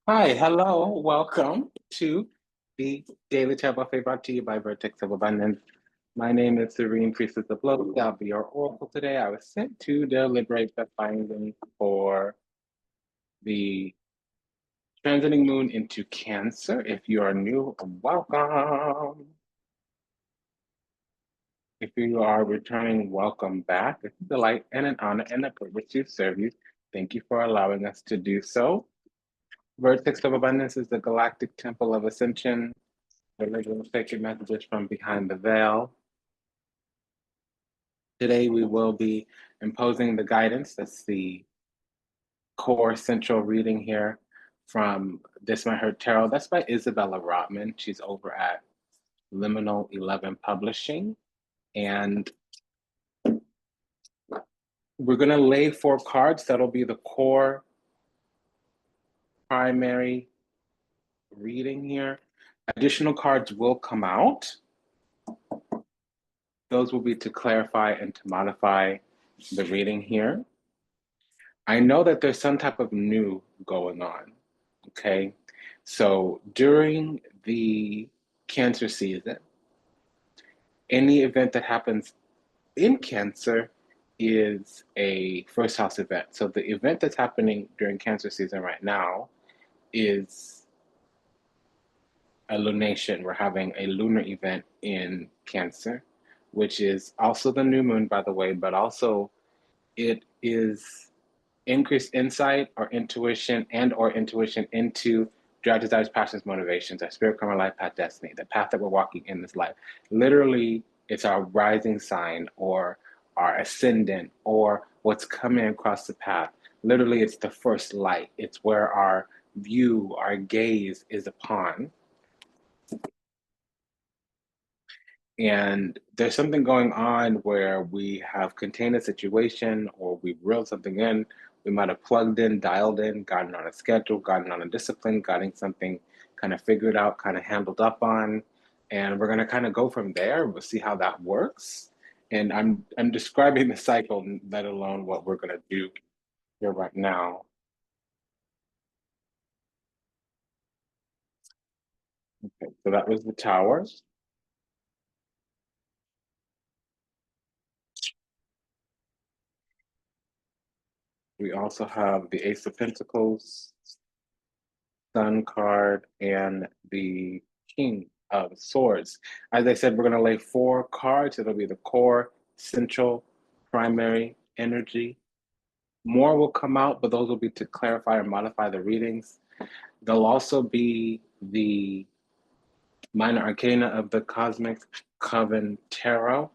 Hi, hello, welcome to the Daily Chat Buffet brought to you by Vertex of Abundance. My name is Serene Priestess of Love. I'll be your oracle today. I was sent to deliberate the findings for the transiting moon into Cancer. If you are new, welcome. If you are returning, welcome back. It's a delight and an honor and a privilege to serve you. Thank you for allowing us to do so. Vertex of Abundance is the galactic temple of ascension. Delivering sacred messages from behind the veil. Today we will be imposing the guidance. That's the core central reading here from This Might Hurt Tarot. That's by Isabella Rotman. She's over at Liminal 11 Publishing. And we're going to lay 4 cards. That'll be the core primary reading here. Additional cards will come out. Those will be to clarify and to modify the reading here. I know that there's some type of new going on, okay? So during the Cancer season, any event that happens in Cancer is a first house event. So the event that's happening during Cancer season right now is a lunation. We're having a lunar event in Cancer, which is also the new moon, by the way, but also it is increased insight or intuition into drive, desires, passions, motivations, our spirit, karma, life path, destiny, the path that we're walking in this life. Literally, it's our rising sign or our ascendant or what's coming across the path. Literally, it's the first light. It's where our view, our gaze is upon. And there's something going on where we have contained a situation or we've reeled something in. We might have plugged in, dialed in, gotten on a schedule, gotten on a discipline, gotten something kind of figured out, kind of handled up on. And we're going to kind of go from there. We'll see how that works. And I'm describing the cycle, let alone what we're going to do here right now. Okay, so that was the Tower. We also have the Ace of Pentacles, Sun card, and the King of Swords. As I said, we're going to lay 4 cards. It'll be the core, central, primary energy. More will come out, but those will be to clarify and modify the readings. There'll also be the minor arcana of the Cosmic Coven Tarot.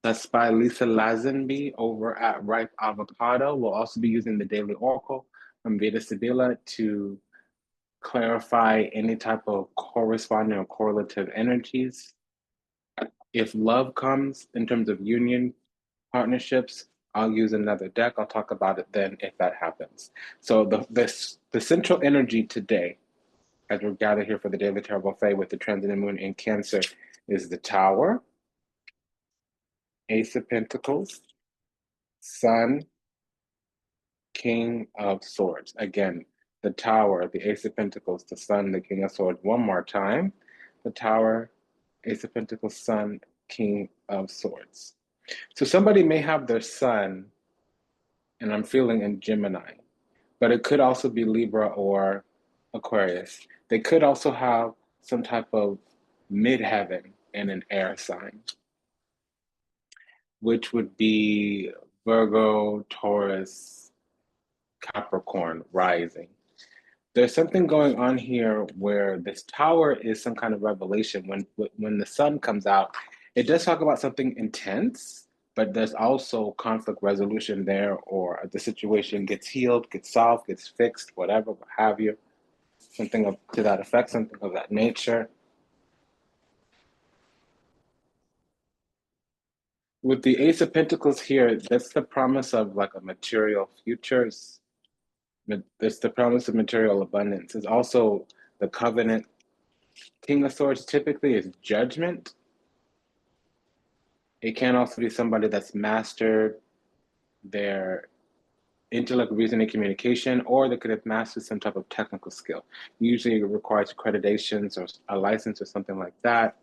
That's by Lisa Lazenby over at Ripe Avocado. We'll also be using the Daily Oracle from Veda Sibila to clarify any type of corresponding or correlative energies. If love comes in terms of union, partnerships, I'll use another deck. I'll talk about it then if that happens. So the central energy today, as we're gathered here for the Daily Tarot Buffet with the transiting moon in Cancer, is the Tower, Ace of Pentacles, Sun, King of Swords. Again, the Tower, the Ace of Pentacles, the Sun, the King of Swords. One more time. The Tower, Ace of Pentacles, Sun, King of Swords. So somebody may have their Sun, and I'm feeling in Gemini, but it could also be Libra or Aquarius. They could also have some type of midheaven in an air sign, which would be Virgo, Taurus, Capricorn rising. There's something going on here where this tower is some kind of revelation. When the sun comes out, it does talk about something intense, but there's also conflict resolution there, or the situation gets healed, gets solved, gets fixed, whatever, what have you. Something to that effect, something of that nature. With the Ace of Pentacles here, that's the promise of like a material future. It's the promise of material abundance. It's also the covenant. King of Swords typically is judgment. It can also be somebody that's mastered their intellect, reasoning, communication, or they could have mastered some type of technical skill. Usually it requires accreditations or a license or something like that.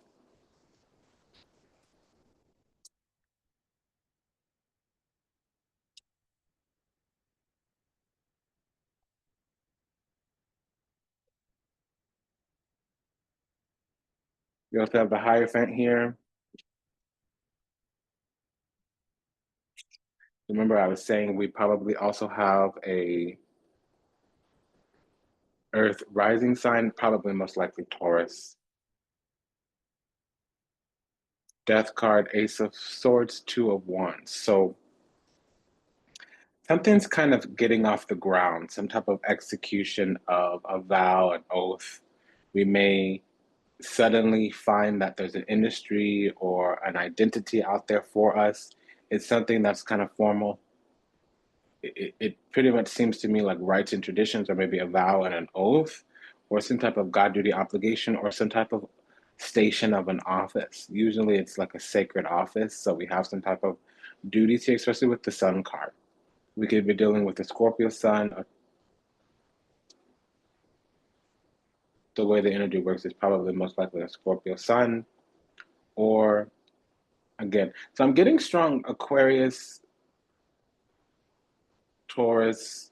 You also have the Hierophant here. Remember, I was saying we probably also have a Earth rising sign, probably most likely Taurus. Death card, Ace of Swords, Two of Wands. So something's kind of getting off the ground, some type of execution of a vow, an oath. We may suddenly find that there's an industry or an identity out there for us. It's something that's kind of formal. It pretty much seems to me like rites and traditions, or maybe a vow and an oath, or some type of God duty obligation, or some type of station of an office. Usually it's like a sacred office. So we have some type of duties here, especially with the Sun card. We could be dealing with the Scorpio Sun. The way the energy works is probably most likely a Scorpio Sun, or again. So I'm getting strong Aquarius, Taurus,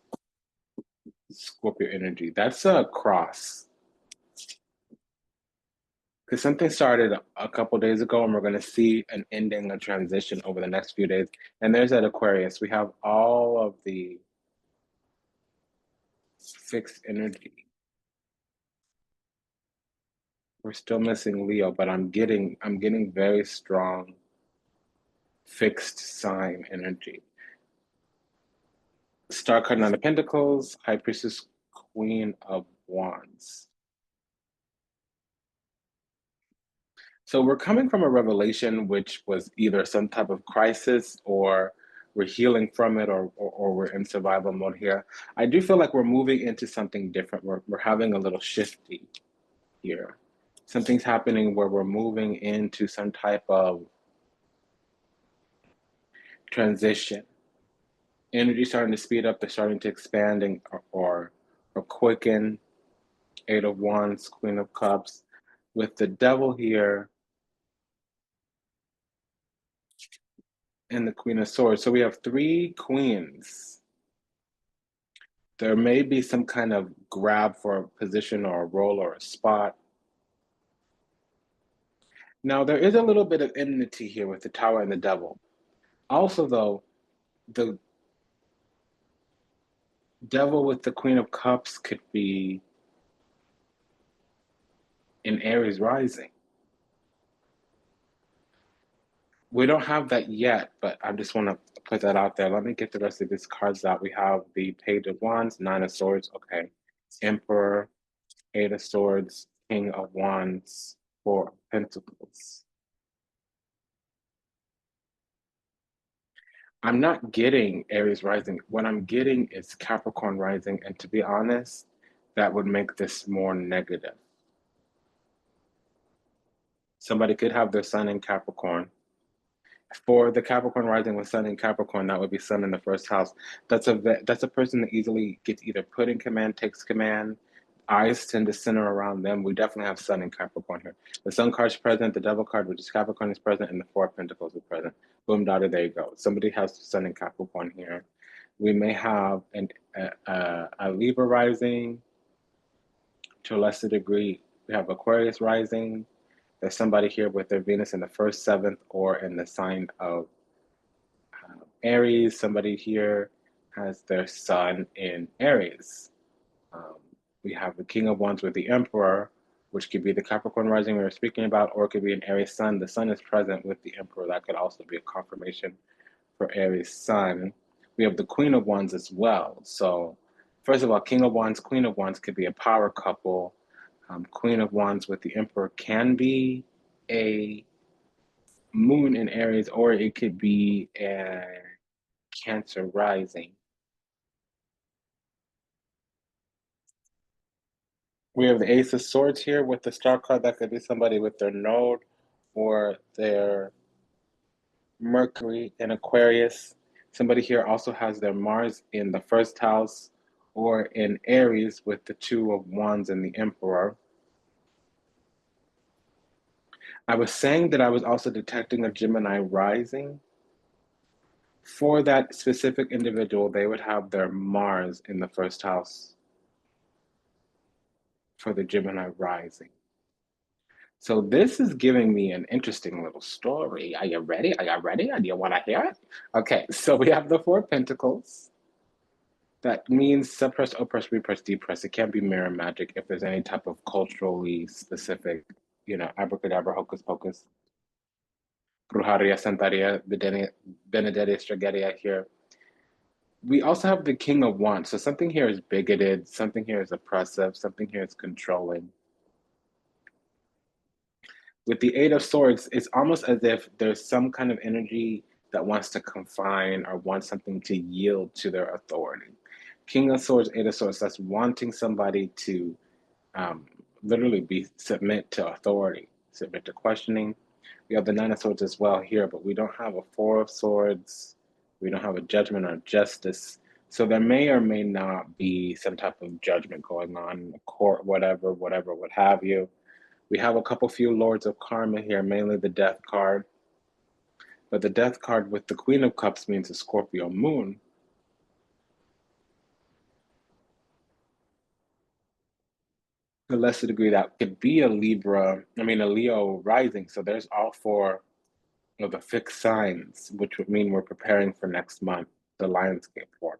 Scorpio energy. That's a cross. Because something started a couple days ago, and we're going to see an ending, a transition over the next few days. And there's that Aquarius. We have all of the fixed energy. We're still missing Leo, but I'm getting very strong fixed sign energy. Star card, Nine of Pentacles, High Priestess, Queen of Wands. So we're coming from a revelation which was either some type of crisis, or we're healing from it, or we're in survival mode here. I do feel like we're moving into something different. We're having a little shifty here. Something's happening where we're moving into some type of transition. Energy starting to speed up, they're starting to expand or quicken. Eight of Wands, Queen of Cups. With the Devil here and the Queen of Swords. So we have three queens. There may be some kind of grab for a position or a role or a spot. Now, there is a little bit of enmity here with the Tower and the Devil. Also, though, the Devil with the Queen of Cups could be in Aries rising. We don't have that yet, but I just want to put that out there. Let me get the rest of these cards out. We have the Page of Wands, Nine of Swords, okay. Emperor, Eight of Swords, King of Wands, Four of Pentacles. I'm not getting Aries rising. What I'm getting is Capricorn rising, and to be honest, that would make this more negative. Somebody could have their sun in Capricorn. For the Capricorn rising with sun in Capricorn, that would be sun in the first house. That's a person that easily gets either put in command, takes command. Eyes tend to center around them. We definitely have sun in Capricorn here. The sun card's present, the devil card, which is Capricorn, is present, and the Four of Pentacles is present. Boom, dotted, there you go. Somebody has sun in Capricorn here. We may have a Libra rising to a lesser degree. We have Aquarius rising. There's somebody here with their Venus in the first, seventh, or in the sign of Aries. Somebody here has their sun in Aries. Um, we have the King of Wands with the Emperor, which could be the Capricorn rising we were speaking about, or it could be an Aries sun. The sun is present with the Emperor. That could also be a confirmation for Aries sun. We have the Queen of Wands as well. So, first of all, King of Wands, Queen of Wands could be a power couple. Queen of Wands with the Emperor can be a moon in Aries, or it could be a Cancer rising. We have the Ace of Swords here with the Star card. That could be somebody with their node or their Mercury in Aquarius. Somebody here also has their Mars in the first house or in Aries with the Two of Wands and the Emperor. I was saying that I was also detecting a Gemini rising. For that specific individual, they would have their Mars in the first house for the Gemini rising. So this is giving me an interesting little story. Are you ready? Are you ready? Do you want to hear it? Okay, so we have the Four of Pentacles. That means suppress, oppress, repress, depress. It can't be mirror magic if there's any type of culturally specific, abracadabra, hocus pocus, brujeria, santeria, benedetti, stragedia here. We also have the King of Wands. So something here is bigoted, something here is oppressive, something here is controlling. With the Eight of Swords, it's almost as if there's some kind of energy that wants to confine or wants something to yield to their authority. King of Swords, Eight of Swords, that's wanting somebody to um, literally submit to authority, submit to questioning. We have the Nine of Swords as well here, but we don't have a Four of Swords. We don't have a Judgment or Justice. So there may or may not be some type of judgment going on in the court, whatever, what have you. We have a couple few Lords of Karma here, mainly the Death card. But the Death card with the Queen of Cups means a Scorpio moon. To a lesser degree, that could be a Leo rising. So there's all four of the fixed signs, which would mean we're preparing for next month, the Lionsgate form.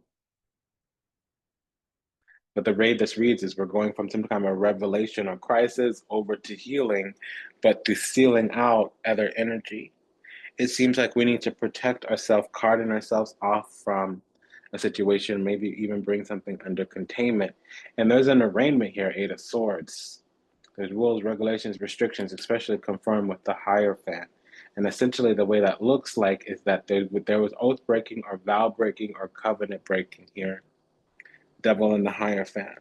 But the way this reads is we're going from some kind of revelation or crisis over to healing, but to sealing out other energy. It seems like we need to protect ourselves, carding ourselves off from a situation, maybe even bring something under containment. And there's an arraignment here, Eight of Swords. There's rules, regulations, restrictions, especially confirmed with the Hierophant. And essentially, the way that looks like is that there was oath breaking or vow breaking or covenant breaking here. Devil and the Hierophant.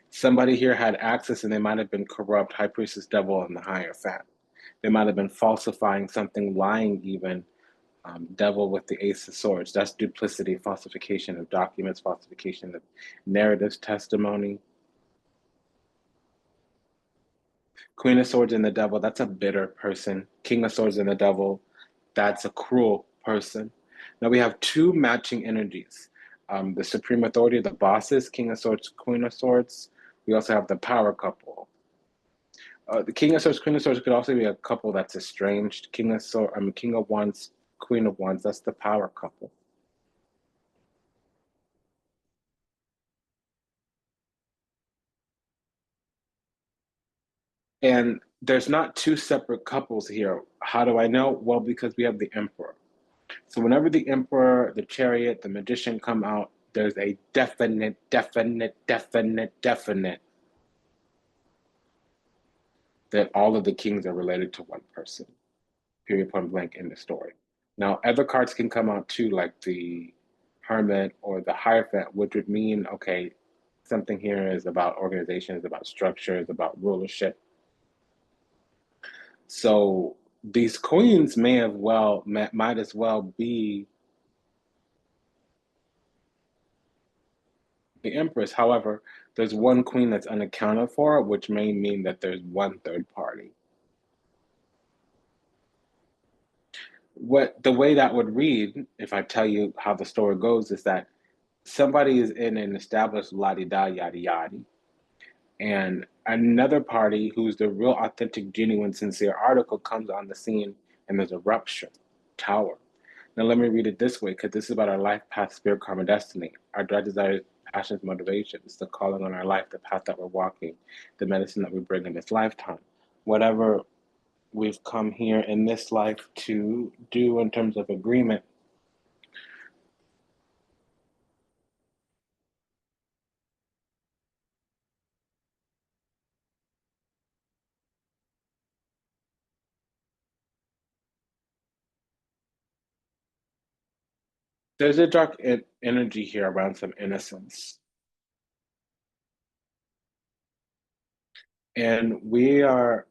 Somebody here had access and they might have been corrupt, High Priestess, Devil, and the Hierophant. They might have been falsifying something, lying even. Devil with the Ace of Swords. That's duplicity, falsification of documents, falsification of narratives, testimony. Queen of Swords and the Devil, that's a bitter person. King of Swords and the Devil, that's a cruel person. Now we have two matching energies. The Supreme Authority, the bosses, King of Swords, Queen of Swords. We also have the power couple. The King of Swords, Queen of Swords could also be a couple that's estranged. King of Wands, Queen of Wands, that's the power couple. And there's not two separate couples here. How do I know? Well, because we have the Emperor. So whenever the Emperor, the Chariot, the Magician come out, there's a definite that all of the kings are related to one person. Period, point blank in the story. Now, other cards can come out too, like the Hermit or the Hierophant, which would mean, okay, something here is about organization, is about structure, is about rulership. So these queens might as well be the Empress. However, there's one queen that's unaccounted for, which may mean that there's one third party. What the way that would read, if I tell you how the story goes, is that somebody is in an established la di da yada yada, and another party who's the real authentic, genuine, sincere article comes on the scene, and there's a rupture, tower. Now let me read it this way, because this is about our life path, spirit, karma, destiny, our direct desires, passions, motivations, the calling on our life, the path that we're walking, the medicine that we bring in this lifetime. Whatever we've come here in this life to do in terms of agreement. There's a dark energy here around some innocence. And we are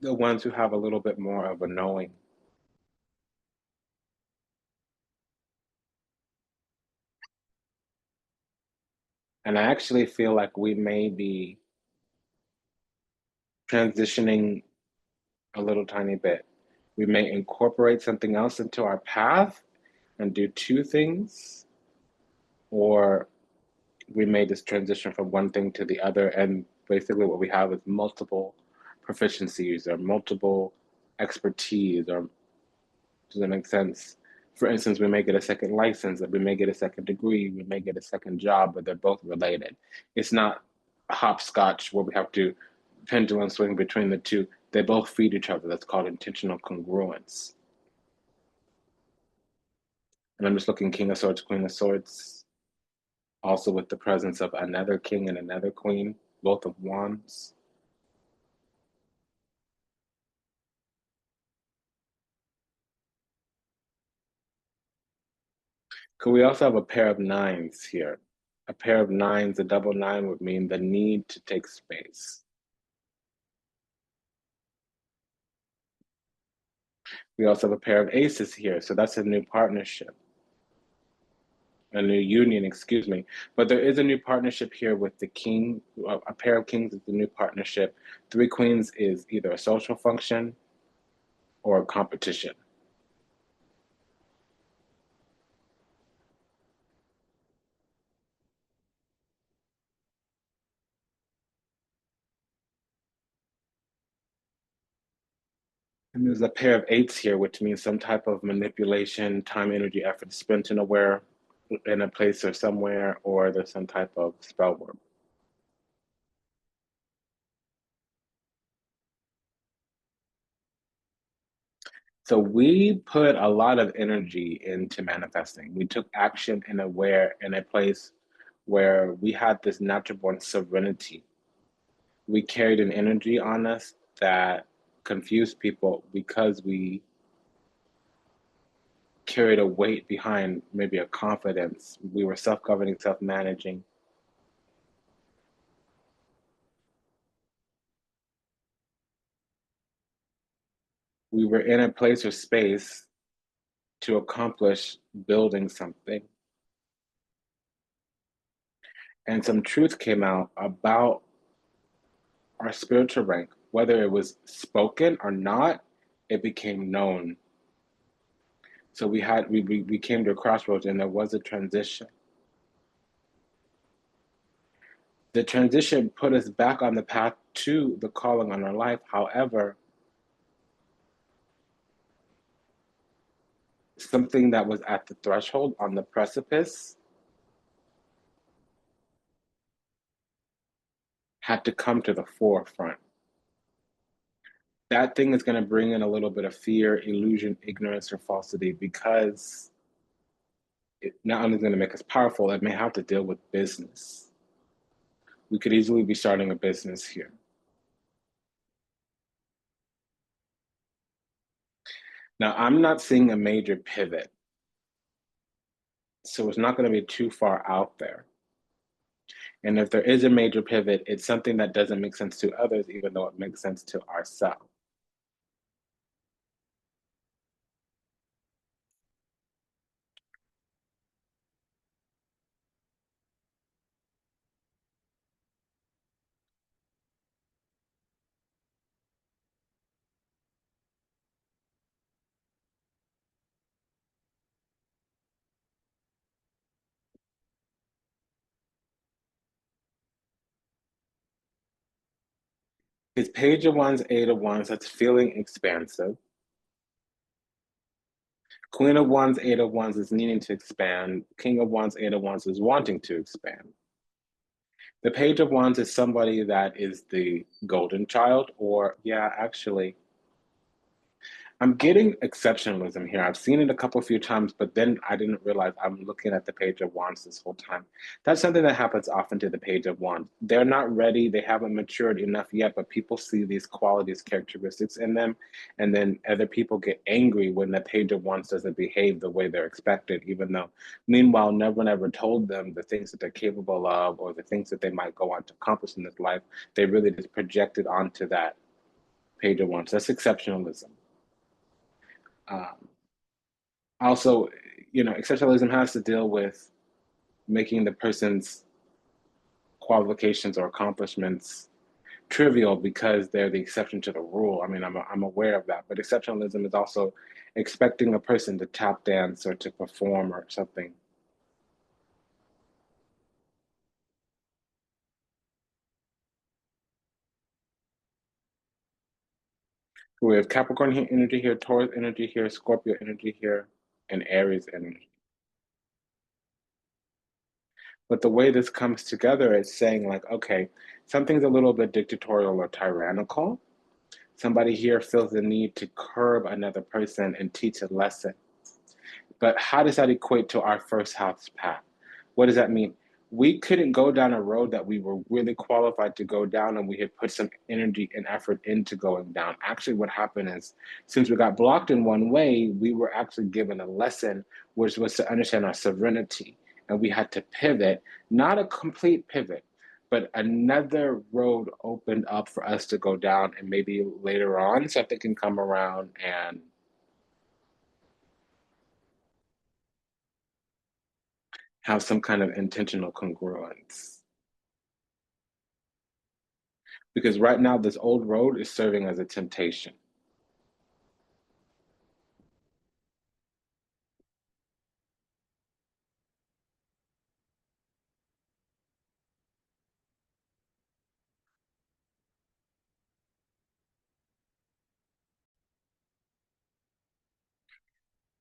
the ones who have a little bit more of a knowing. And I actually feel like we may be transitioning a little tiny bit. We may incorporate something else into our path and do two things, or we may just transition from one thing to the other. And basically, what we have is multiple proficiencies or multiple expertise, or does that make sense? For instance, we may get a second license, we may get a second degree, we may get a second job, but they're both related. It's not hopscotch where we have to pendulum swing between the two. They both feed each other. That's called intentional congruence. And I'm just looking King of Swords, Queen of Swords, also with the presence of another king and another queen, both of wands. Could we also have a pair of nines here? A pair of nines, a double nine would mean the need to take space. We also have a pair of aces here, so that's a new partnership, a new union, excuse me. But there is a new partnership here with the king. A pair of kings is the new partnership. Three queens is either a social function or a competition. And there's a pair of eights here, which means some type of manipulation, time, energy, effort spent in a place or somewhere, or there's some type of spell work. So we put a lot of energy into manifesting. We took action in a place where we had this natural born serenity. We carried an energy on us that confused people because we carried a weight behind maybe a confidence. We were self-governing, self-managing. We were in a place or space to accomplish building something. And some truth came out about our spiritual rank, whether it was spoken or not, it became known. So we came to a crossroads and there was a transition. The transition put us back on the path to the calling on our life. However, something that was at the threshold on the precipice had to come to the forefront. That thing is going to bring in a little bit of fear, illusion, ignorance, or falsity because it not only is going to make us powerful, it may have to deal with business. We could easily be starting a business here. Now, I'm not seeing a major pivot, so it's not going to be too far out there. And if there is a major pivot, it's something that doesn't make sense to others, even though it makes sense to ourselves. His page of wands, eight of wands, that's feeling expansive. Queen of wands, eight of wands is needing to expand. King of wands, eight of wands is wanting to expand. The page of wands is somebody that is the golden child, or yeah, actually, I'm getting exceptionalism here. I've seen it a couple few times, but then I didn't realize I'm looking at the page of wands this whole time. That's something that happens often to the page of wands. They're not ready, they haven't matured enough yet, but people see these qualities, characteristics in them, and then other people get angry when the page of wands doesn't behave the way they're expected, even though meanwhile no one ever told them the things that they're capable of or the things that they might go on to accomplish in this life. They really just projected onto that page of wands. That's exceptionalism. Um, Also, exceptionalism has to deal with making the person's qualifications or accomplishments trivial because they're the exception to the rule. I mean, I'm aware of that, but exceptionalism is also expecting a person to tap dance or to perform or something. We have Capricorn energy here, Taurus energy here, Scorpio energy here, and Aries energy. But the way this comes together is saying, like, okay, something's a little bit dictatorial or tyrannical. Somebody here feels the need to curb another person and teach a lesson. But how does that equate to our first house path? What does that mean? We couldn't go down a road that we were really qualified to go down, and we had put some energy and effort into going down. Actually, what happened is, since we got blocked in one way, we were actually given a lesson, which was to understand our sovereignty. And we had to pivot, not a complete pivot, but another road opened up for us to go down. And maybe later on, something can come around and have some kind of intentional congruence. Because right now, this old road is serving as a temptation.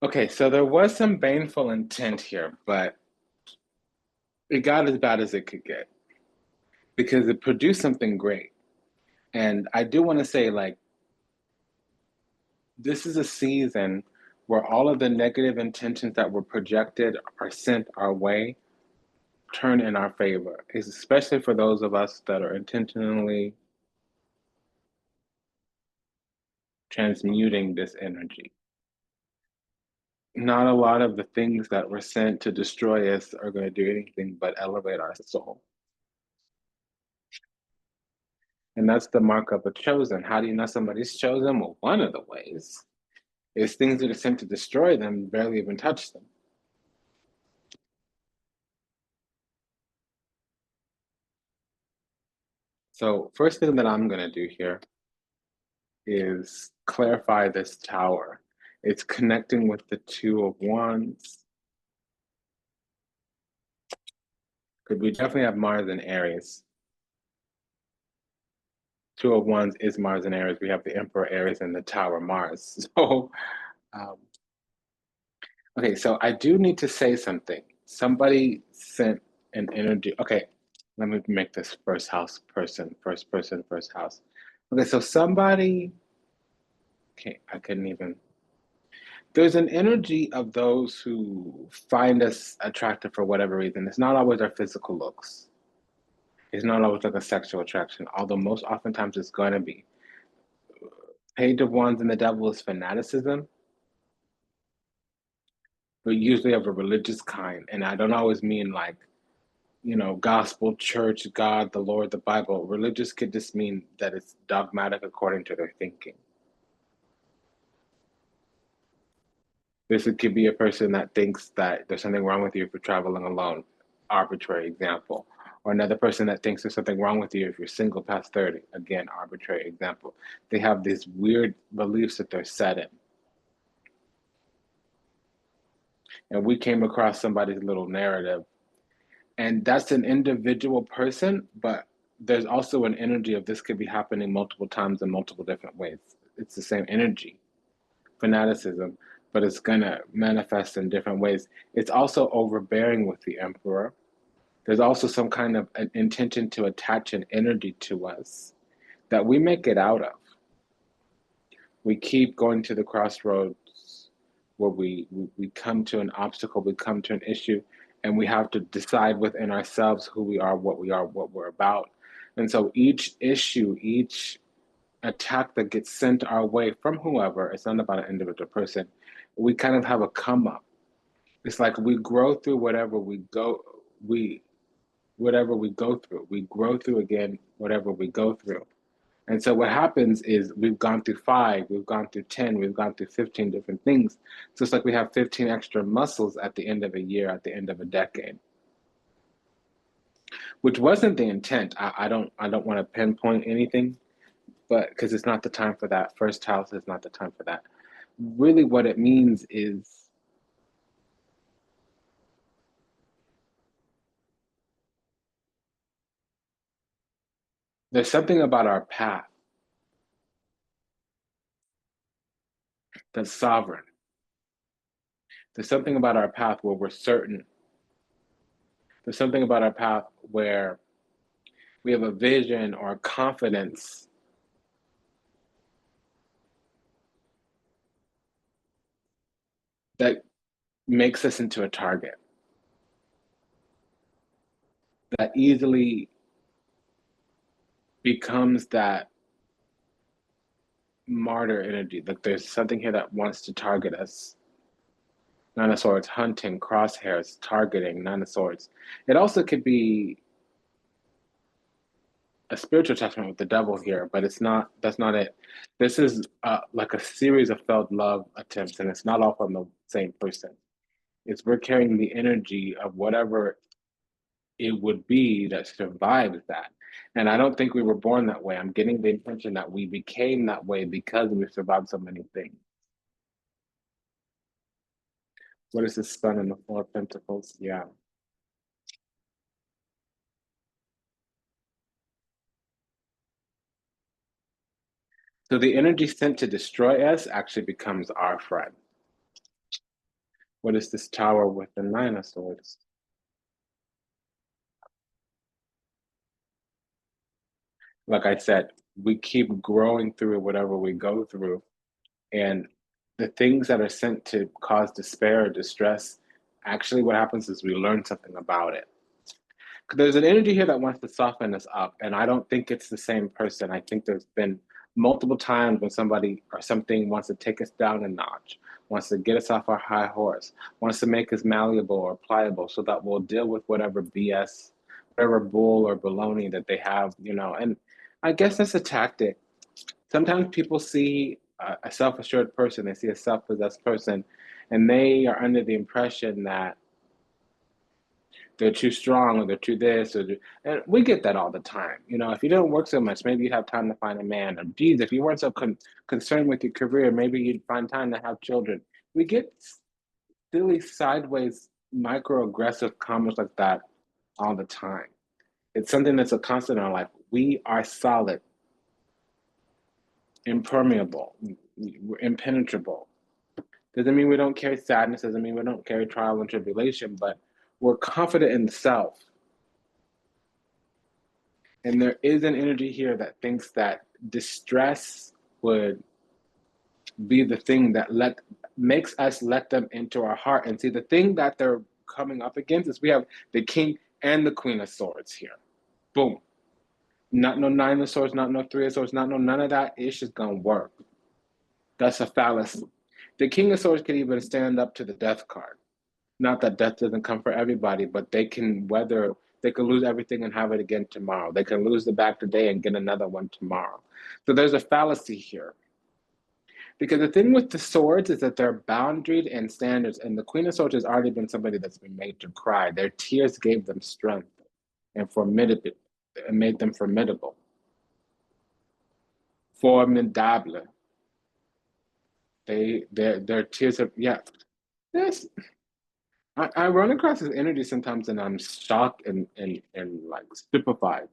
Okay, so there was some baneful intent here, but it got as bad as it could get because it produced something great. And I do want to say, like, this is a season where all of the negative intentions that were projected are sent our way, turn in our favor, especially for those of us that are intentionally transmuting this energy. Not a lot of the things that were sent to destroy us are going to do anything but elevate our soul. And that's the mark of a chosen. How do you know somebody's chosen? Well, one of the ways is things that are sent to destroy them barely even touch them. So, first thing that I'm going to do here is clarify this tower. It's connecting with the Two of Wands. Because we definitely have Mars and Aries. Two of Wands is Mars and Aries. We have the Emperor Aries and the Tower Mars. So, um, okay, so I do need to say something. Somebody sent an energy. Okay, let me make this first house person, first person, first house. Okay, so somebody, okay, I couldn't even. There's an energy of those who find us attractive for whatever reason. It's not always our physical looks. It's not always like a sexual attraction, although most oftentimes it's going to be. Page of Wands and the Devil is fanaticism, but usually of a religious kind. And I don't always mean like, gospel, church, God, the Lord, the Bible. Religious could just mean that it's dogmatic according to their thinking. This could be a person that thinks that there's something wrong with you if you're traveling alone, arbitrary example. Or another person that thinks there's something wrong with you if you're single past 30, again, arbitrary example. They have these weird beliefs that they're set in. And we came across somebody's little narrative, and that's an individual person, but there's also an energy of this could be happening multiple times in multiple different ways. It's the same energy, fanaticism, but it's going to manifest in different ways. It's also overbearing with the emperor. There's also some kind of an intention to attach an energy to us that we make it out of. We keep going to the crossroads where we come to an obstacle, we come to an issue, and we have to decide within ourselves who we are, what we're about. And so each issue, each attack that gets sent our way from whoever, it's not about an individual person, we kind of have a come up. It's like we grow through whatever we go through. We grow through again whatever we go through. And so what happens is we've gone through 5, we've gone through 10, we've gone through 15 different things. So it's like we have 15 extra muscles at the end of a year, at the end of a decade. which wasn't the intent. I don't want to pinpoint anything, but because it's not the time for that. First house is not the time for that. Really, what it means is there's something about our path that's sovereign. There's something about our path where we're certain. There's something about our path where we have a vision or a confidence that makes us into a target, that easily becomes that martyr energy. Like there's something here that wants to target us. Nine of Swords, hunting, crosshairs, targeting, Nine of Swords. It also could be a spiritual attachment with the devil here, but it's not. That's not it. This is like a series of failed love attempts, and it's not all from the same person. It's we're carrying the energy of whatever it would be that survives that. And I don't think we were born that way. I'm getting the impression that we became that way because we survived so many things. What is the Sun and the Four of Pentacles? Yeah. So the energy sent to destroy us actually becomes our friend. What is this Tower with the Nine of Swords? Like I said, we keep growing through whatever we go through. And the things that are sent to cause despair or distress, actually, what happens is we learn something about it. There's an energy here that wants to soften us up, and I don't think it's the same person. I think there's been multiple times when somebody or something wants to take us down a notch, wants to get us off our high horse, wants to make us malleable or pliable so that we'll deal with whatever BS, whatever bull or baloney that they have, And I guess that's a tactic. Sometimes people see a self-assured person, they see a self-possessed person, and they are under the impression that they're too strong or they're too this and we get that all the time. If you didn't work so much, maybe you'd have time to find a man. Or geez, if you weren't so concerned with your career, maybe you'd find time to have children. We get silly sideways microaggressive comments like that all the time. It's something that's a constant in our life. We are solid, impermeable, we're impenetrable. Doesn't mean we don't carry sadness, doesn't mean we don't carry trial and tribulation, but we're confident in the self. And there is an energy here that thinks that distress would be the thing that makes us let them into our heart. And see, the thing that they're coming up against is we have the King and the Queen of Swords here. Boom. Not no Nine of Swords, not no Three of Swords, not no none of that ish is gonna work. That's a fallacy. The King of Swords can even stand up to the Death card. Not that death doesn't come for everybody, but they can lose everything and have it again tomorrow. They can lose the back today and get another one tomorrow. So there's a fallacy here. Because the thing with the swords is that they're boundaried and standards, and the Queen of Swords has already been somebody that's been made to cry. Their tears gave them strength and formidable, and made them formidable. Formidable. Their tears have, yeah. Yes, I run across this energy sometimes and I'm shocked and like stupefied.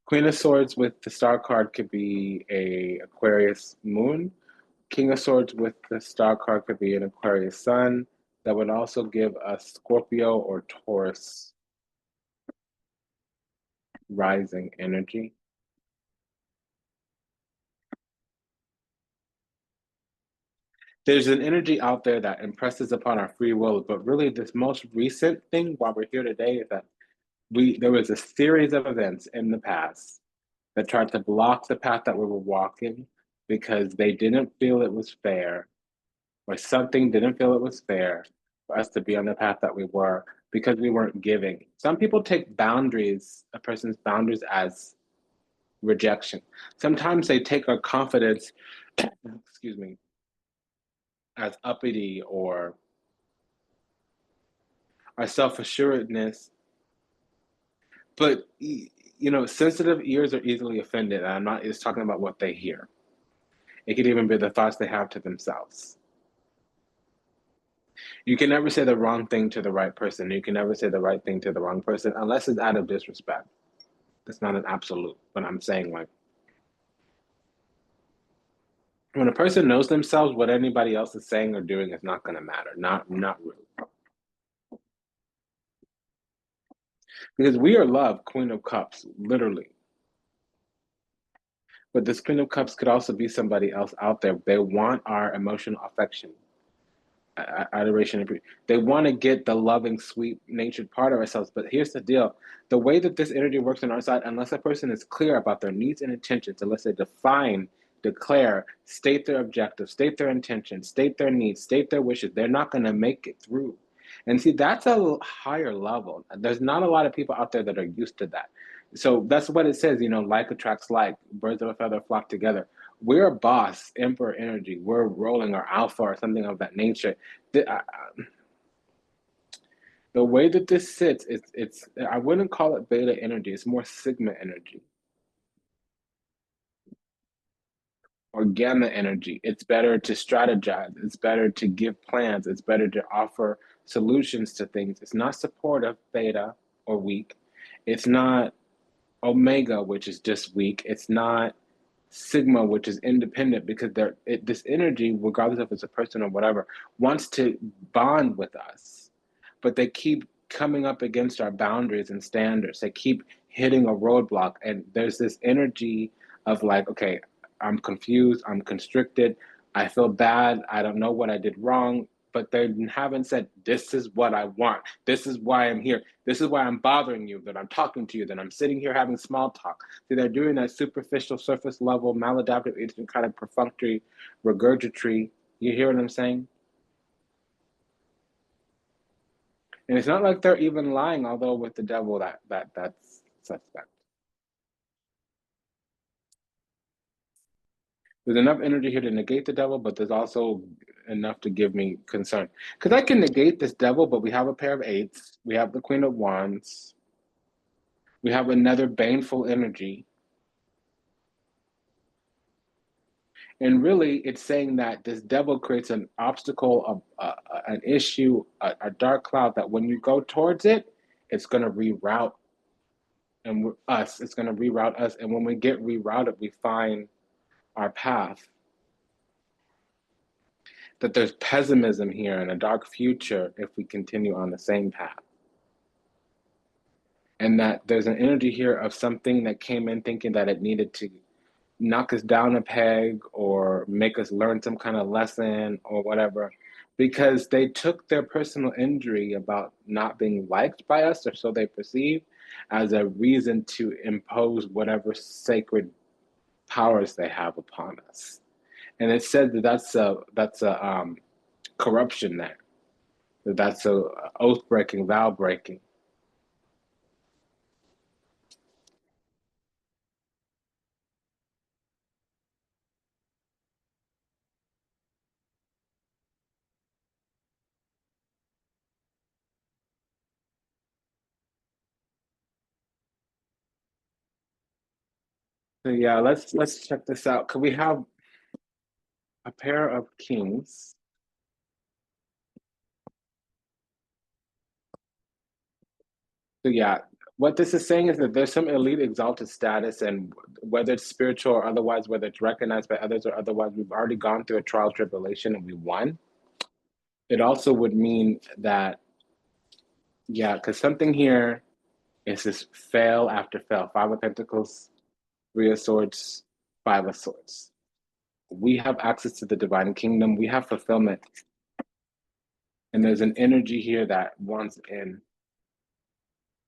Queen of Swords with the star card could be a Aquarius moon. King of Swords with the star card could be an Aquarius sun. That would also give a Scorpio or Taurus rising energy. There's an energy out there that impresses upon our free will, but really this most recent thing while we're here today is that there was a series of events in the past that tried to block the path that we were walking because they didn't feel it was fair, or something didn't feel it was fair for us to be on the path that we were because we weren't giving. Some people take boundaries, a person's boundaries, as rejection. Sometimes they take our confidence, excuse me, as uppity or our self-assuredness. But sensitive ears are easily offended. And I'm not just talking about what they hear. It could even be the thoughts they have to themselves. You can never say the wrong thing to the right person. You can never say the right thing to the wrong person unless it's out of disrespect. That's not an absolute, but I'm saying, like, when a person knows themselves, what anybody else is saying or doing is not going to matter. Not really, because we are love, Queen of Cups, literally. But this Queen of Cups could also be somebody else out there. They want our emotional affection, adoration, they want to get the loving, sweet natured part of ourselves. But here's the deal: the way that this energy works on our side, unless a person is clear about their needs and intentions, unless they define, declare, state their objectives, state their intentions, state their needs, state their wishes, they're not going to make it through. And see, that's a higher level. There's not a lot of people out there that are used to that. So that's what it says, like attracts like, birds of a feather flock together. We're a boss, emperor energy. We're rolling our alpha or something of that nature. The way that this sits, it's I wouldn't call it beta energy. It's more sigma energy or gamma energy. It's better to strategize. It's better to give plans. It's better to offer solutions to things. It's not supportive, beta or weak. It's not omega, which is just weak. It's not sigma, which is independent, because this energy, regardless if it's a person or whatever, wants to bond with us, but they keep coming up against our boundaries and standards. They keep hitting a roadblock, and there's this energy of like, okay, I'm confused, I'm constricted, I feel bad, I don't know what I did wrong, but they haven't said, this is what I want, this is why I'm here, this is why I'm bothering you, that I'm talking to you, that I'm sitting here having small talk. See, they're doing that superficial, surface level, maladaptive, idiosyncratic, perfunctory, regurgitatory. You hear what I'm saying? And it's not like they're even lying, although with the devil, that's suspect. There's enough energy here to negate the devil, but there's also enough to give me concern. Because I can negate this devil, but we have a pair of eights, we have the Queen of Wands, we have another baneful energy. And really, it's saying that this devil creates an obstacle, an issue, a dark cloud that when you go towards it, it's going to reroute us. It's going to reroute us. And when we get rerouted, we find our path. That there's pessimism here and a dark future if we continue on the same path. And that there's an energy here of something that came in thinking that it needed to knock us down a peg or make us learn some kind of lesson or whatever, because they took their personal injury about not being liked by us, or so they perceive, as a reason to impose whatever sacred powers they have upon us. And it said that that's a corruption there. That's a oath breaking, vow breaking. So yeah, let's check this out. Could we have a pair of kings? So yeah, what this is saying is that there's some elite exalted status, and whether it's spiritual or otherwise, whether it's recognized by others or otherwise, we've already gone through a trial tribulation and we won. It also would mean that, yeah, because something here is this fail after fail. Five of Pentacles, Three of Swords, Five of Swords. We have access to the divine kingdom. We have fulfillment. And there's an energy here that wants in.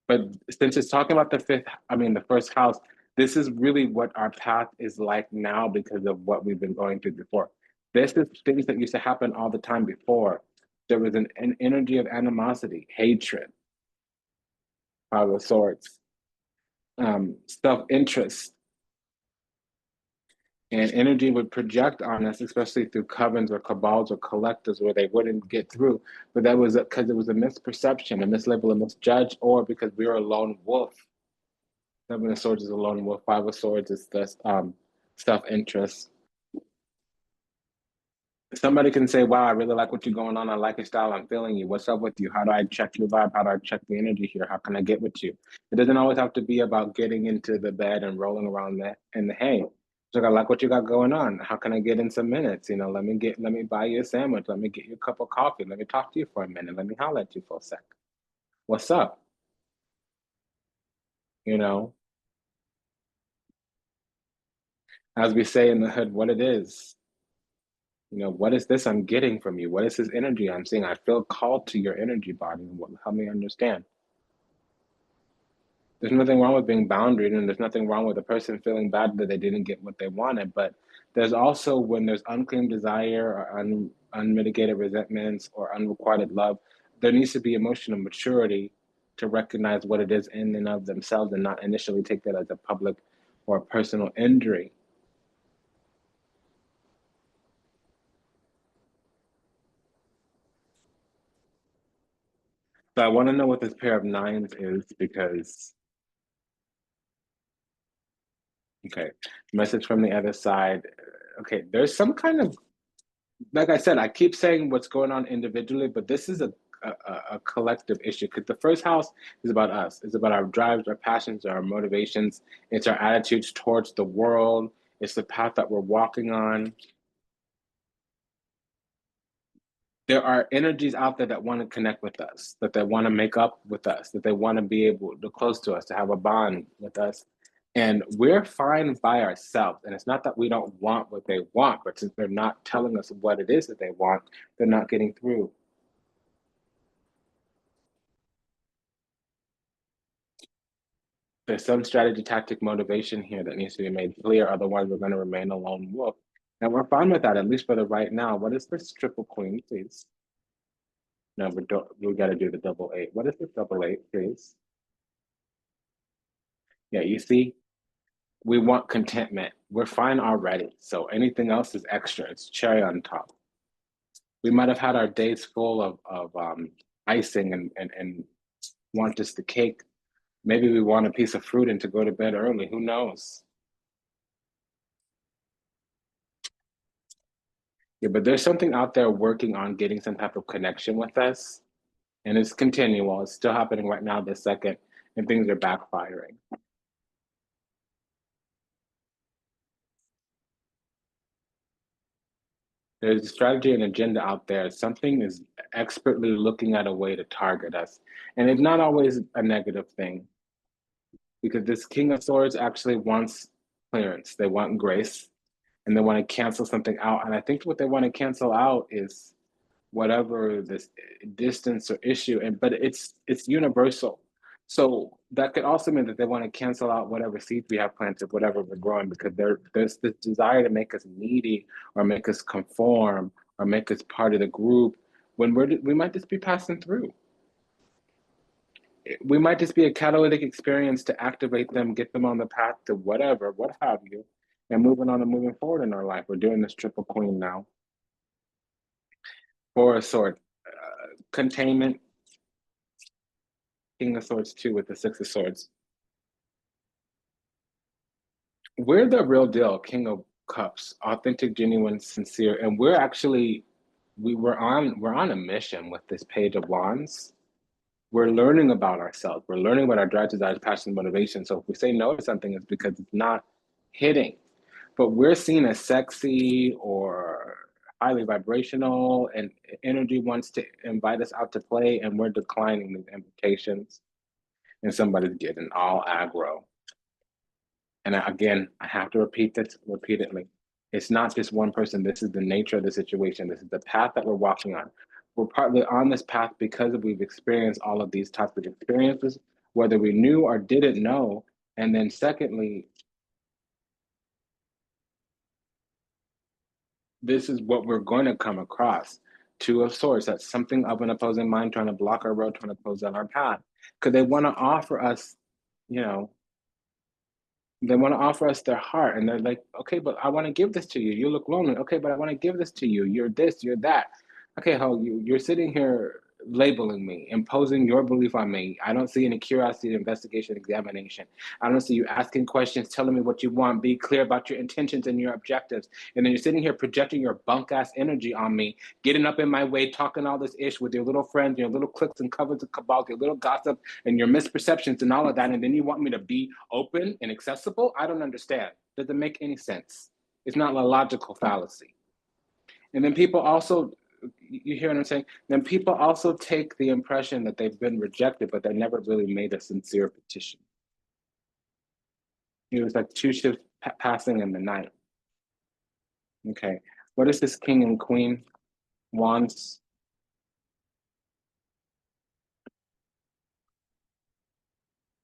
But since it's talking about the first house, this is really what our path is like now because of what we've been going through before. This is things that used to happen all the time before. There was an energy of animosity, hatred, Five of Swords, self-interest. And energy would project on us, especially through covens or cabals or collectives where they wouldn't get through. But that was because it was a misperception, a mislabel, a misjudge, or because we were a lone wolf. Seven of Swords is a lone wolf. Five of Swords is the self-interest. Somebody can say, wow, I really like what you're going on. I like your style. I'm feeling you. What's up with you? How do I check your vibe? How do I check the energy here? How can I get with you? It doesn't always have to be about getting into the bed and rolling around that in the hay. So I like what you got going on. How can I get in some minutes? Let me buy you a sandwich. Let me get you a cup of coffee. Let me talk to you for a minute. Let me holler at you for a sec. What's up? You know, as we say in the hood, what it is. What is this I'm getting from you? What is this energy I'm seeing? I feel called to your energy body. Help me understand. There's nothing wrong with being boundaried, and there's nothing wrong with a person feeling bad that they didn't get what they wanted. But there's also when there's unclaimed desire or unmitigated resentments or unrequited love, there needs to be emotional maturity to recognize what it is in and of themselves and not initially take that as a public or a personal injury. So I want to know what this pair of nines is because, okay, message from the other side. Okay, there's some kind of, like I said, I keep saying what's going on individually, but this is a collective issue because the first house is about us. It's about our drives, our passions, our motivations. It's our attitudes towards the world. It's the path that we're walking on. There are energies out there that want to connect with us, that they want to make up with us, that they want to be able to close to us, to have a bond with us. And we're fine by ourselves. And it's not that we don't want what they want, but since they're not telling us what it is that they want, they're not getting through. There's some strategy, tactic, motivation here that needs to be made clear. Otherwise, we're going to remain a lone wolf. And we're fine with that, at least for the right now. What is this triple queen, please? No, we got to do the double eight. What is this double eight, please? Yeah, you see, we want contentment. We're fine already. So anything else is extra. It's cherry on top. We might have had our days full of icing and want just the cake. Maybe we want a piece of fruit and to go to bed early. Who knows? Yeah, but there's something out there working on getting some type of connection with us. And it's continual. It's still happening right now, this second, and things are backfiring. There's a strategy and agenda out there. Something is expertly looking at a way to target us. And it's not always a negative thing because this King of Swords actually wants clearance. They want grace and they want to cancel something out. And I think what they want to cancel out is whatever this distance or issue, but it's universal. So that could also mean that they want to cancel out whatever seeds we have planted, whatever we're growing, because there's this desire to make us needy or make us conform or make us part of the group when we might just be passing through. We might just be a catalytic experience to activate them, get them on the path to whatever, what have you, and moving on and moving forward in our life. We're doing this triple queen now. For a sword, containment, King of Swords too with the Six of Swords. We're the real deal, King of Cups, authentic, genuine, sincere, and we're on a mission with this Page of Wands. We're learning about ourselves. We're learning about our drive, desires, passions, motivation. So if we say no to something, it's because it's not hitting. But we're seen as sexy or highly vibrational, and energy wants to invite us out to play, and we're declining these invitations. And somebody's getting all aggro. And again, I have to repeat this repeatedly. It's not just one person. This is the nature of the situation. This is the path that we're walking on. We're partly on this path because we've experienced all of these types of experiences, whether we knew or didn't know. And then secondly, this is what we're going to come across. Two of Swords, that's something of an opposing mind trying to block our road, trying to close down our path. Because they want to offer us, you know, They want to offer us their heart, and they're like, okay, but I want to give this to you. You look lonely. Okay, but I want to give this to you. You're this, you're that. Okay, how you're sitting here labeling me, imposing your belief on me. I don't see any curiosity, investigation, examination. I don't see you asking questions, telling me what you want, be clear about your intentions and your objectives. And then you're sitting here projecting your bunk ass energy on me, getting up in my way, talking all this ish with your little friends, your little cliques and covers of cabal, your little gossip and your misperceptions and all of that. And then you want me to be open and accessible? I don't understand. Doesn't make any sense. It's not a logical fallacy. And then people also, you hear what I'm saying? Then people also take the impression that they've been rejected, but they never really made a sincere petition. It was like two ships passing in the night. Okay. What is this king and queen? Wands.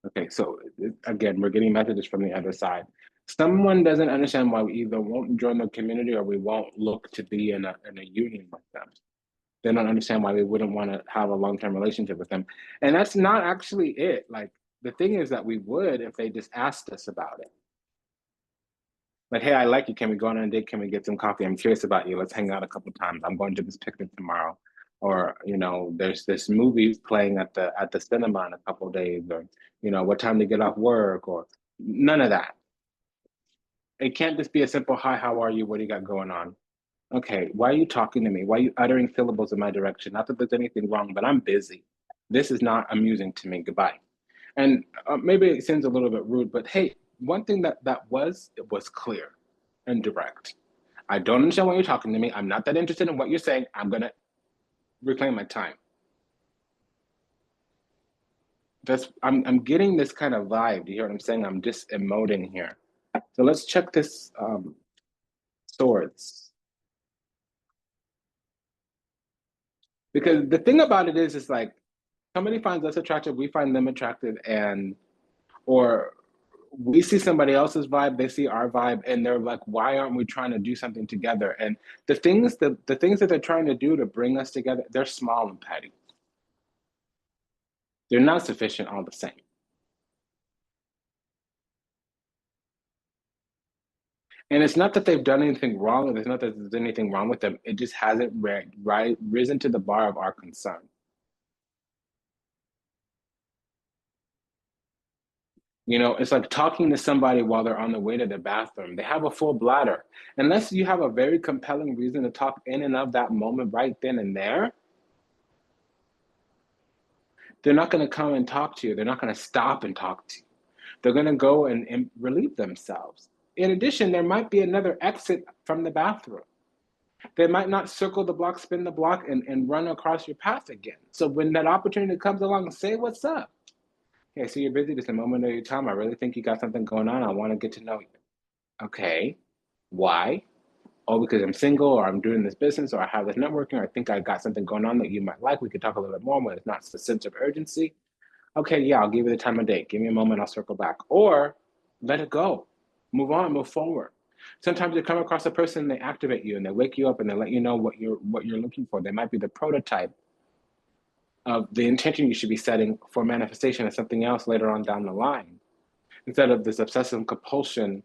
Okay, so again, we're getting messages from the other side. Someone doesn't understand why we either won't join the community or we won't look to be in a union with them. They don't understand why we wouldn't want to have a long-term relationship with them. And that's not actually it. Like the thing is that we would if they just asked us about it. Like, hey, I like you. Can we go on a date? Can we get some coffee? I'm curious about you. Let's hang out a couple times. I'm going to this picnic tomorrow. Or, there's this movie playing at the cinema in a couple of days, or, what time to get off work, or none of that. It can't just be a simple hi, how are you? What do you got going on? Okay, why are you talking to me? Why are you uttering syllables in my direction? Not that there's anything wrong, but I'm busy. This is not amusing to me. Goodbye. And maybe it seems a little bit rude, but hey, one thing it was clear and direct. I don't understand why you're talking to me. I'm not that interested in what you're saying. I'm gonna reclaim my time. I'm getting this kind of vibe. Do you hear what I'm saying? I'm just emoting here. So let's check this swords. Because the thing about it is like somebody finds us attractive, we find them attractive, and or we see somebody else's vibe, they see our vibe, and they're like, why aren't we trying to do something together? And the things that they're trying to do to bring us together, they're small and petty. They're not sufficient all the same. And it's not that they've done anything wrong, or there's not that there's anything wrong with them. It just hasn't risen to the bar of our concern. It's like talking to somebody while they're on the way to the bathroom. They have a full bladder. Unless you have a very compelling reason to talk in and of that moment right then and there, they're not going to come and talk to you. They're not going to stop and talk to you. They're going to go and relieve themselves. In addition, there might be another exit from the bathroom. They might not circle the block, spin the block, and run across your path again. So when that opportunity comes along, say what's up. Hey, so you're busy. Just a moment of your time. I really think you got something going on. I want to get to know you. Okay. Why? Oh, because I'm single, or I'm doing this business, or I have this networking, or I think I got something going on that you might like. We could talk a little bit more when it's not a sense of urgency. Okay, yeah, I'll give you the time of day. Give me a moment, I'll circle back. Or let it go. Move on, move forward. Sometimes you come across a person, they activate you and they wake you up and they let you know what you're looking for. They might be the prototype of the intention you should be setting for manifestation of something else later on down the line. Instead of this obsessive compulsion,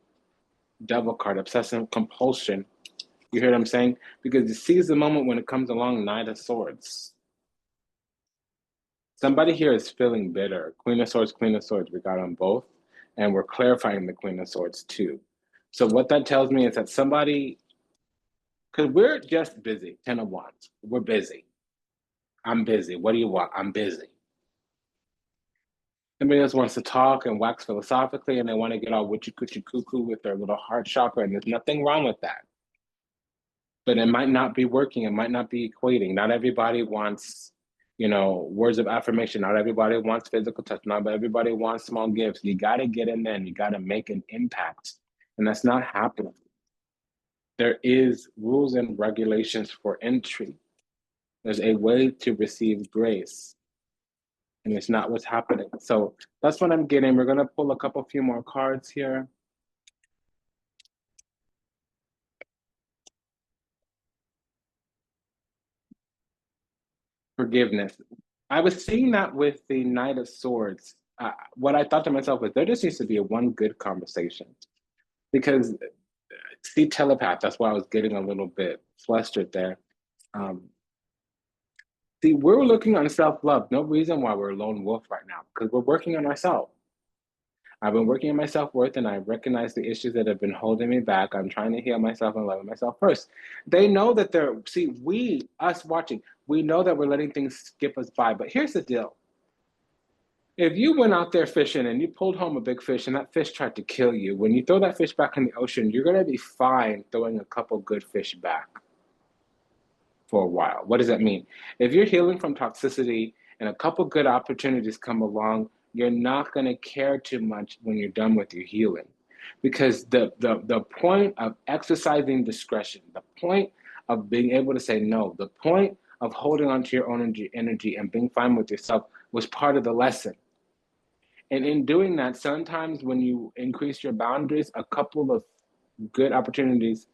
devil card, obsessive compulsion. You hear what I'm saying? Because you seize the moment when it comes along, Knight of Swords. Somebody here is feeling bitter. Queen of Swords, Queen of Swords. We got on both. And we're clarifying the Queen of Swords too. So what that tells me is that somebody, because we're just busy, 10 of Wands. We're busy. I'm busy. What do you want? I'm busy. Somebody else wants to talk and wax philosophically, and they want to get all witchy coochie cuckoo with their little heart chakra, and there's nothing wrong with that. But it might not be working. It might not be equating. Not everybody wants, words of affirmation. Not everybody wants physical touch. Not everybody wants small gifts. You got to get in there and you got to make an impact. And that's not happening. There is rules and regulations for entry. There's a way to receive grace. And it's not what's happening. So that's what I'm getting. We're going to pull a few more cards here. Forgiveness. I was seeing that with the Knight of Swords. what I thought to myself was there just needs to be one good conversation because see telepath. That's why I was getting a little bit flustered there. Um, See, we're looking on self-love. No reason why we're a lone wolf right now, because we're working on ourselves. I've been working on my self-worth and I recognize the issues that have been holding me back. I'm trying to heal myself and love myself first. They know that us watching, we know that we're letting things skip us by. But here's the deal. If you went out there fishing and you pulled home a big fish and that fish tried to kill you, when you throw that fish back in the ocean, you're going to be fine throwing a couple good fish back for a while. What does that mean? If you're healing from toxicity and a couple good opportunities come along, you're not going to care too much when you're done with your healing. Because the point of exercising discretion, the point of being able to say no, the point of holding on to your own energy and being fine with yourself was part of the lesson. And in doing that, sometimes when you increase your boundaries, a couple of good opportunities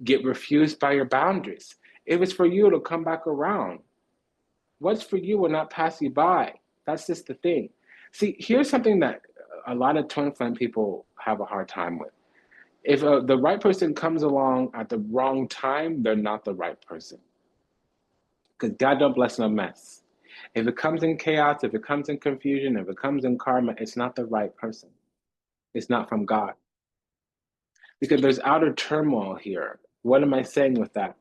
get refused by your boundaries. If it's for you, it'll come back around. What's for you will not pass you by. That's just the thing. See, here's something that a lot of twin flame people have a hard time with. If the right person comes along at the wrong time, they're not the right person. Because God don't bless no mess. If it comes in chaos, if it comes in confusion, if it comes in karma, it's not the right person. It's not from God. Because there's outer turmoil here. What am I saying with that?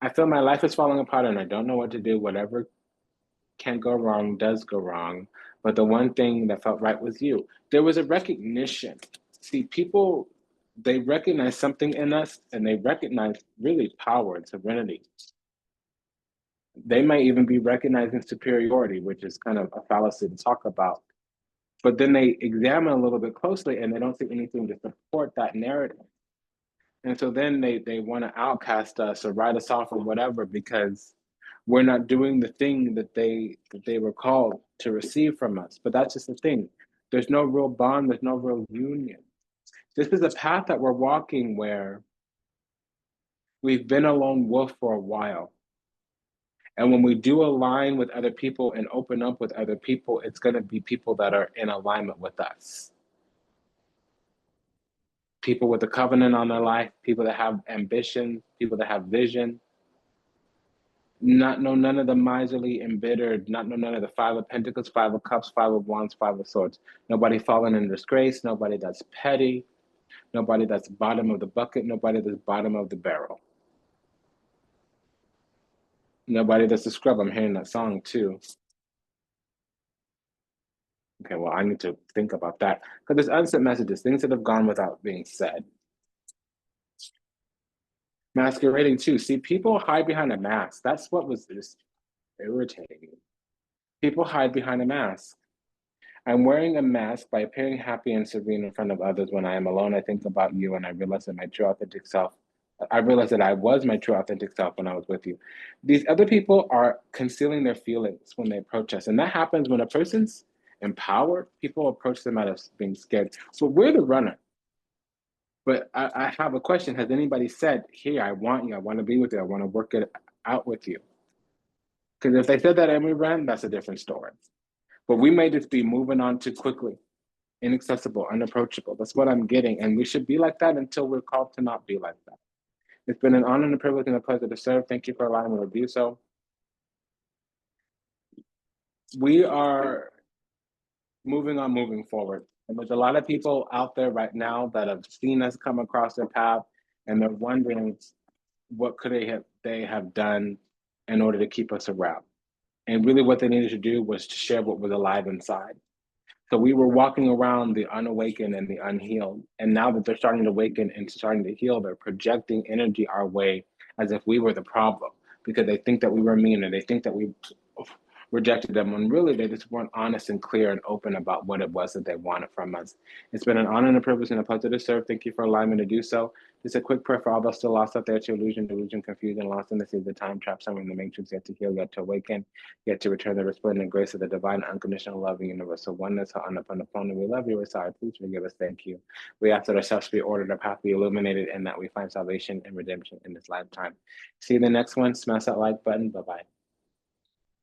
I feel my life is falling apart and I don't know what to do. Whatever can go wrong does go wrong. But the one thing that felt right was you. There was a recognition. See, people, they recognize something in us and they recognize really power and serenity. They might even be recognizing superiority, which is kind of a fallacy to talk about. But then they examine a little bit closely and they don't see anything to support that narrative. And so then they want to outcast us or write us off or whatever because we're not doing the thing that they were called to receive from us. But that's just the thing. There's no real bond, there's no real union. This is a path that we're walking where we've been a lone wolf for a while. And when we do align with other people and open up with other people, it's going to be people that are in alignment with us. People with a covenant on their life, people that have ambition, people that have vision. Not know none of the miserly, embittered, not know none of the Five of Pentacles, Five of Cups, Five of Wands, Five of Swords. Nobody fallen in disgrace, nobody that's petty, nobody that's bottom of the bucket, nobody that's bottom of the barrel. Nobody that's a scrub. I'm hearing that song too. Okay, well, I need to think about that because there's unsent messages, things that have gone without being said. Masquerading too. See, people hide behind a mask. That's what was just irritating. People hide behind a mask. I'm wearing a mask by appearing happy and serene in front of others. When I am alone, I think about you and I realize that my true authentic self, I realized that I was my true authentic self when I was with you. These other people are concealing their feelings when they approach us. And that happens when a person's empowered, people approach them out of being scared. So we're the runner. But I have a question. Has anybody said, here, I want you, I want to be with you, I want to work it out with you? Because if they said that and we ran, that's a different story. But we may just be moving on too quickly, inaccessible, unapproachable. That's what I'm getting. And we should be like that until we're called to not be like that. It's been an honor and a privilege and a pleasure to serve. Thank you for allowing me to do so. We are moving on, moving forward. And there's a lot of people out there right now that have seen us come across their path and they're wondering what could they have done in order to keep us around. And really what they needed to do was to share what was alive inside. So we were walking around the unawakened and the unhealed. And now that they're starting to awaken and starting to heal, they're projecting energy our way as if we were the problem because they think that we were mean or they think that we rejected them when really they just weren't honest and clear and open about what it was that they wanted from us. It's been an honor and a privilege and a pleasure to serve. Thank you for allowing me to do so. Just a quick prayer for all those still lost out there to illusion, delusion, confusion, lost in the sea of the time, trapped somewhere in the matrix, yet to heal, yet to awaken, yet to return the resplendent grace of the divine, unconditional love and universal oneness. Ho'oponopono, we love you, we're sorry, please forgive us, thank you. We ask that our steps be ordered, our path be illuminated, and that we find salvation and redemption in this lifetime. See you in the next one. Smash that like button. Bye-bye.